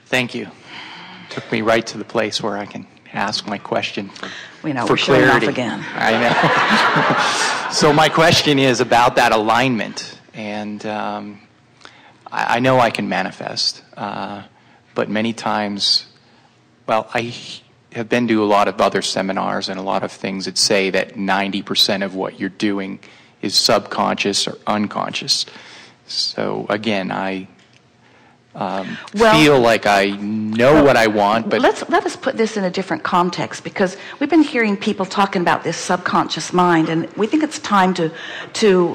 Thank you. Took me right to the place where I can ask my question We know for we're showing off clarity. again. I know. So my question is about that alignment, and I know I can manifest, but many times, well, I have been to a lot of other seminars and a lot of things that say that 90% of what you're doing is subconscious or unconscious. So again, I feel like I know what I want, but let us put this in a different context, because we've been hearing people talking about this subconscious mind, and we think it's time to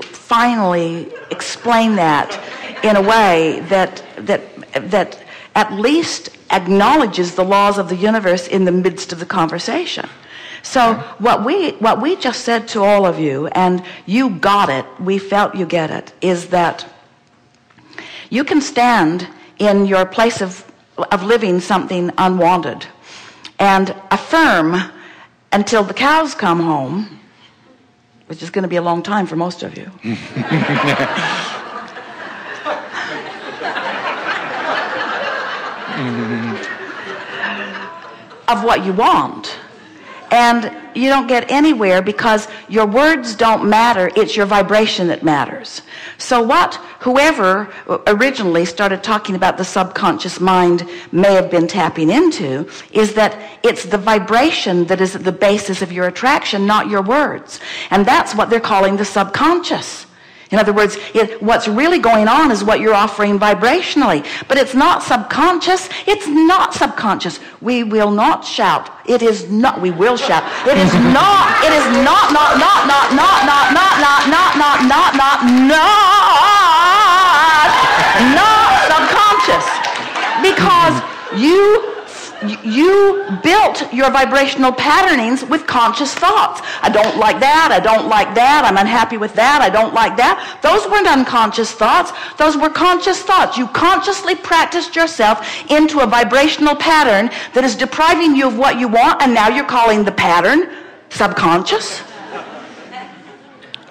finally explain that in a way that at least acknowledges the laws of the universe in the midst of the conversation. So what we just said to all of you, and you got it, we felt you get it, is that you can stand in your place of living something unwanted and affirm until the cows come home, which is going to be a long time for most of you. Of what you want. And you don't get anywhere because your words don't matter. It's your vibration that matters. So whoever originally started talking about the subconscious mind may have been tapping into is that it's the vibration that is at the basis of your attraction, not your words. And that's what they're calling the subconscious. In other words, what's really going on is what you're offering vibrationally. But it's not subconscious. It's not subconscious. We will not shout. It is not. We will shout. It is not. It is not subconscious. Because you built your vibrational patternings with conscious thoughts. I don't like that. I don't like that. I'm unhappy with that. I don't like that. Those weren't unconscious thoughts. Those were conscious thoughts. You consciously practiced yourself into a vibrational pattern that is depriving you of what you want, and now you're calling the pattern subconscious.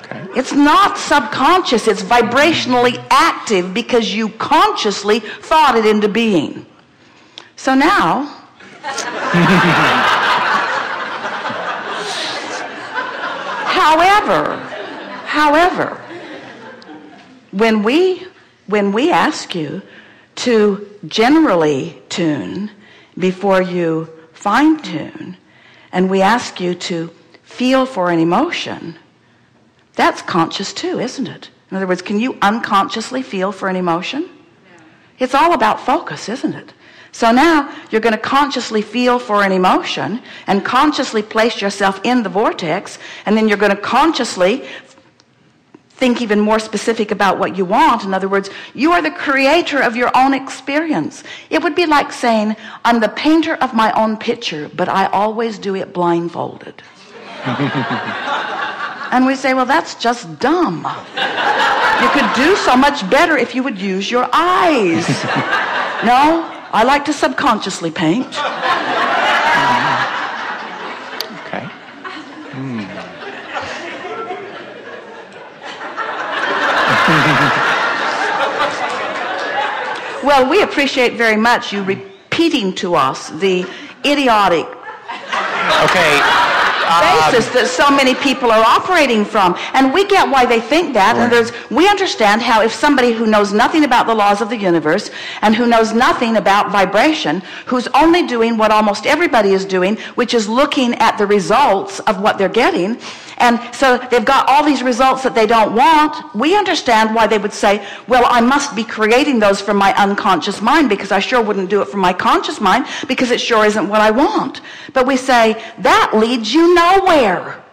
Okay. It's not subconscious. It's vibrationally active because you consciously thought it into being. So now, however, when we ask you to generally tune before you fine tune, and we ask you to feel for an emotion, that's conscious too, isn't it? In other words, can you unconsciously feel for an emotion? It's all about focus, isn't it? So now you're going to consciously feel for an emotion and consciously place yourself in the vortex, and then you're going to consciously think even more specific about what you want. In other words, you are the creator of your own experience. It would be like saying, I'm the painter of my own picture, but I always do it blindfolded. And we say, well, that's just dumb. You could do so much better if you would use your eyes. No? I like to subconsciously paint. okay. Well, we appreciate very much you repeating to us the idiotic basis that so many people are operating from. And we get why they think that. Right. And we understand how if somebody who knows nothing about the laws of the universe and who knows nothing about vibration, who's only doing what almost everybody is doing, which is looking at the results of what they're getting, and so they've got all these results that they don't want, we understand why they would say, well, I must be creating those from my unconscious mind, because I sure wouldn't do it from my conscious mind, because it sure isn't what I want. But we say, that leads you nowhere.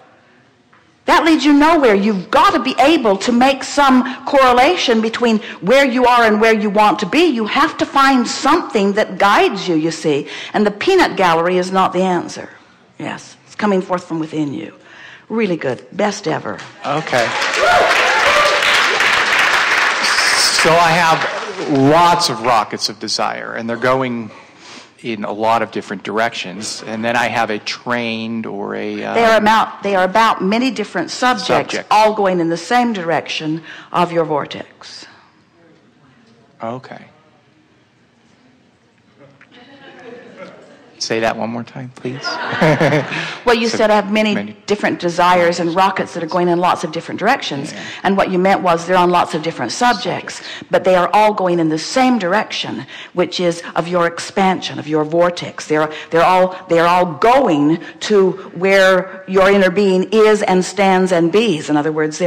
That leads you nowhere. You've got to be able to make some correlation between where you are and where you want to be. You have to find something that guides you, you see. And the peanut gallery is not the answer. Yes, it's coming forth from within you. Really good. Best ever. Okay. So I have lots of rockets of desire, and they're going in a lot of different directions. And then I have a trained or a... They are about many different subjects, all going in the same direction of your vortex. Okay. Say that one more time, please. Well, you said I have many different desires and rockets that are going in lots of different directions. Yeah. And what you meant was they're on lots of different subjects, but they are all going in the same direction, which is of your expansion, of your vortex. They're all going to where your inner being is and stands and bees. In other words,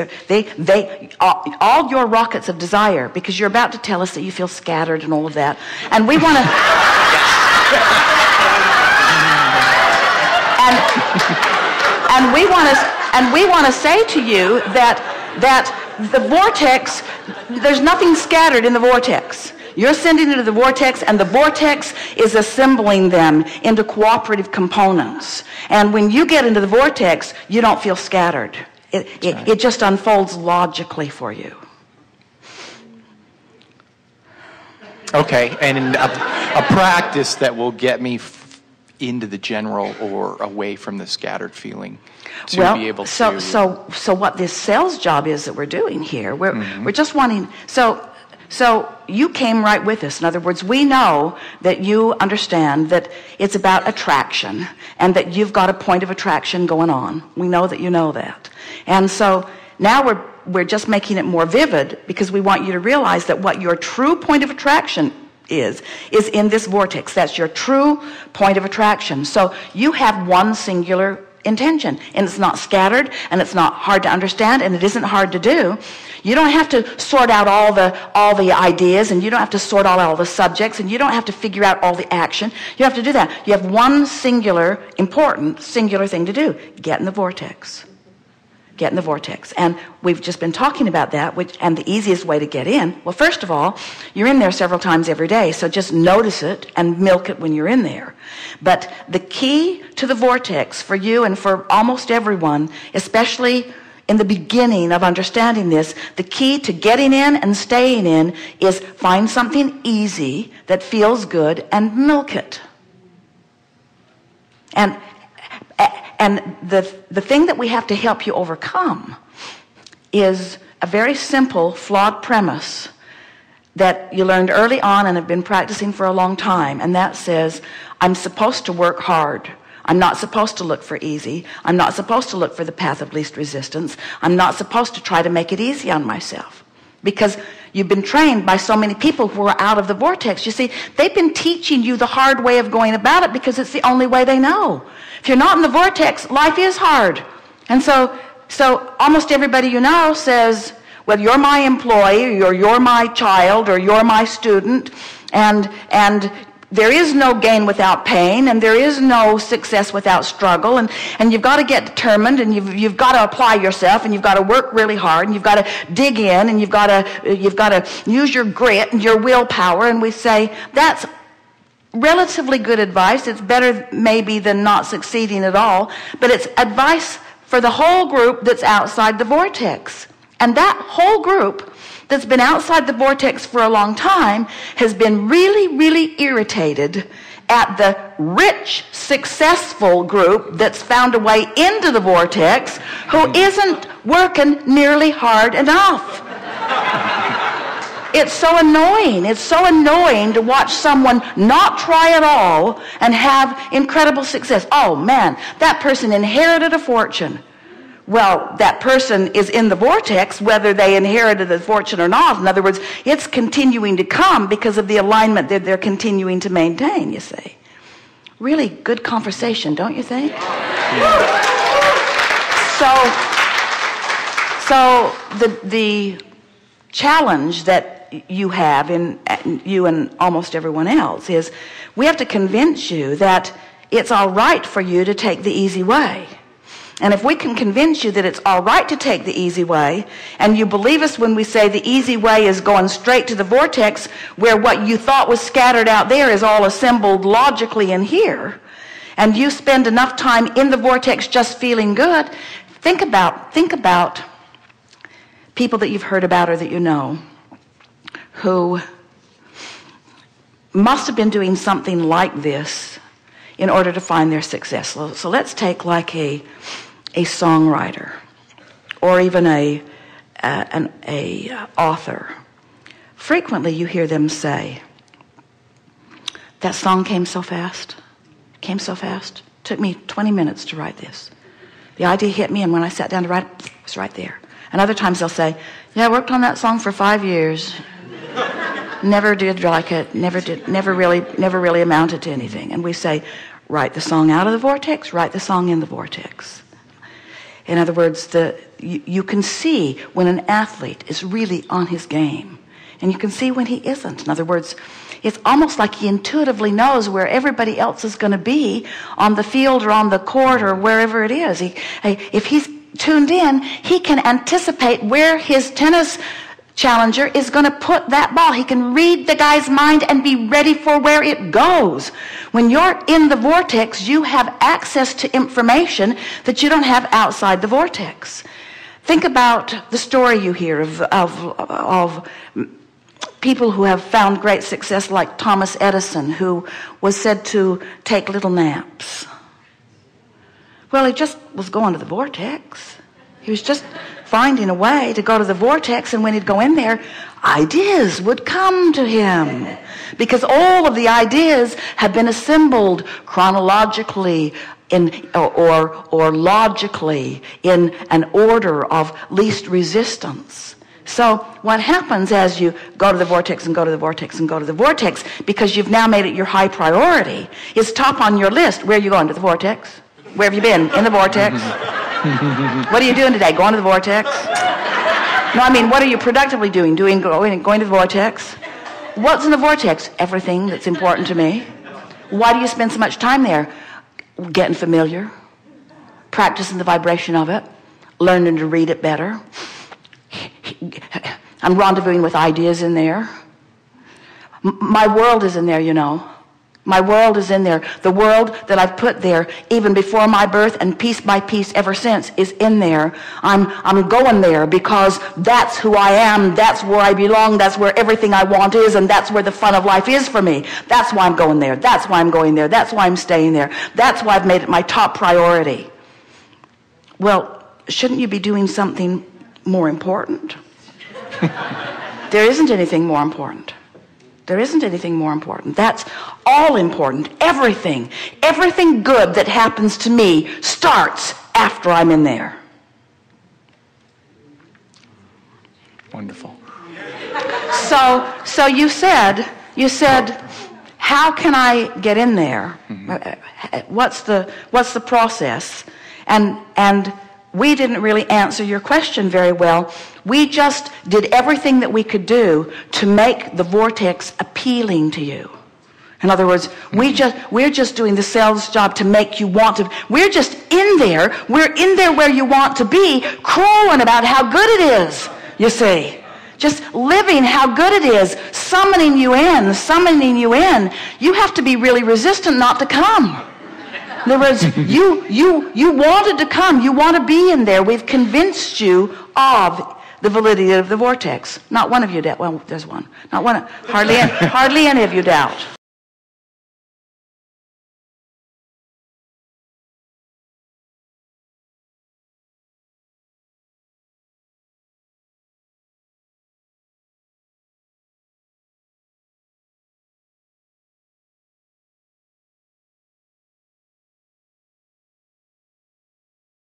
all your rockets of desire, because you're about to tell us that you feel scattered and all of that, and we want to. And we want to say to you that the vortex, there's nothing scattered in the vortex. You're sending it to the vortex, and the vortex is assembling them into cooperative components. And when you get into the vortex, you don't feel scattered. It just unfolds logically for you. Okay, and a practice that will get me into the general or away from the scattered feeling to be able to. So what this sales job is that we're doing here, we're just wanting. So you came right with us. In other words, we know that you understand that it's about attraction and that you've got a point of attraction going on. We know that you know that. And so now we're just making it more vivid because we want you to realize that what your true point of attraction is in this vortex. That's your true point of attraction. So you have one singular intention, and it's not scattered, and it's not hard to understand, and it isn't hard to do. You don't have to sort out all the ideas, and you don't have to sort out all the subjects, and you don't have to figure out all the action. You don't have to do that. You have one important singular thing to do. Get in the vortex. Get in the vortex. And we've just been talking about that, and the easiest way to get in, well, first of all, you're in there several times every day, so just notice it and milk it when you're in there. But the key to the vortex for you and for almost everyone, especially in the beginning of understanding this, the key to getting in and staying in is find something easy that feels good and milk it. And the thing that we have to help you overcome is a very simple, flawed premise that you learned early on and have been practicing for a long time, and that says, I'm supposed to work hard. I'm not supposed to look for easy. I'm not supposed to look for the path of least resistance. I'm not supposed to try to make it easy on myself. Because you've been trained by so many people who are out of the vortex. You see, they've been teaching you the hard way of going about it because it's the only way they know. If you're not in the vortex, life is hard. And so almost everybody you know says, well, you're my employee, or you're my child, or you're my student, and there is no gain without pain, and there is no success without struggle, and you've got to get determined, and you've got to apply yourself, and you've got to work really hard, and you've got to dig in, and you've got to use your grit and your willpower. And we say that's relatively good advice. It's better maybe than not succeeding at all, but it's advice for the whole group that's outside the vortex. And that whole group that's been outside the vortex for a long time has been really, really irritated at the rich, successful group that's found a way into the vortex who isn't working nearly hard enough. It's so annoying. It's so annoying to watch someone not try at all and have incredible success. Oh, man, that person inherited a fortune. Well, that person is in the vortex, whether they inherited the fortune or not. In other words, it's continuing to come because of the alignment that they're continuing to maintain, you see. Really good conversation, don't you think? Yeah. So the challenge that you have in you and almost everyone else is we have to convince you that it's all right for you to take the easy way. And if we can convince you that it's all right to take the easy way, and you believe us when we say the easy way is going straight to the vortex, where what you thought was scattered out there is all assembled logically in here, and you spend enough time in the vortex just feeling good, think about people that you've heard about or that you know who must have been doing something like this in order to find their success. So let's take like a songwriter or even an author. Frequently you hear them say, that song came so fast. Came so fast. Took me 20 minutes to write this. The idea hit me, and when I sat down to write it, it was right there. And other times they'll say, yeah, I worked on that song for 5 years. Never did like it, never really amounted to anything. And we say, write the song out of the vortex, write the song in the vortex. In other words, you can see when an athlete is really on his game, and you can see when he isn't. In other words, it's almost like he intuitively knows where everybody else is going to be on the field or on the court or wherever it is. If he's tuned in, he can anticipate where his tennis challenger is going to put that ball. He can read the guy's mind and be ready for where it goes. When you're in the vortex, you have access to information that you don't have outside the vortex. Think about the story you hear of people who have found great success, like Thomas Edison, who was said to take little naps. Well, he just was going to the vortex. He was just finding a way to go to the vortex, and when he'd go in there, ideas would come to him, because all of the ideas have been assembled chronologically or logically in an order of least resistance. So what happens as you go to the vortex and go to the vortex and go to the vortex, because you've now made it your high priority, is top on your list. Where are you going? To the vortex? Where have you been? In the vortex? What are you doing today? Going to the vortex? No, I mean, what are you productively doing? Going to the vortex? What's in the vortex? Everything that's important to me. Why do you spend so much time there? Getting familiar, practicing the vibration of it, learning to read it better. I'm rendezvousing with ideas in there. My world is in there, you know. My world is in there. The world that I've put there even before my birth, and piece by piece ever since, is in there. I'm going there because that's who I am. That's where I belong. That's where everything I want is, and that's where the fun of life is for me. That's why I'm going there. That's why I'm going there. That's why I'm staying there. That's why I've made it my top priority. Well, shouldn't you be doing something more important? There isn't anything more important. There isn't anything more important. That's all important. Everything good that happens to me starts after I'm in there. Wonderful. So you said, how can I get in there? Mm-hmm. What's the process? And we didn't really answer your question very well. We just did everything that we could do to make the vortex appealing to you. In other words, we're just doing the sales job to make you want to. We're just in there. We're in there where you want to be, crowing about how good it is, you see. Just living how good it is, summoning you in. You have to be really resistant not to come. In other words, you wanted to come. You want to be in there. We've convinced you of the validity of the vortex. Not one of you doubt. Well, there's one. Not one. Hardly any of you doubt.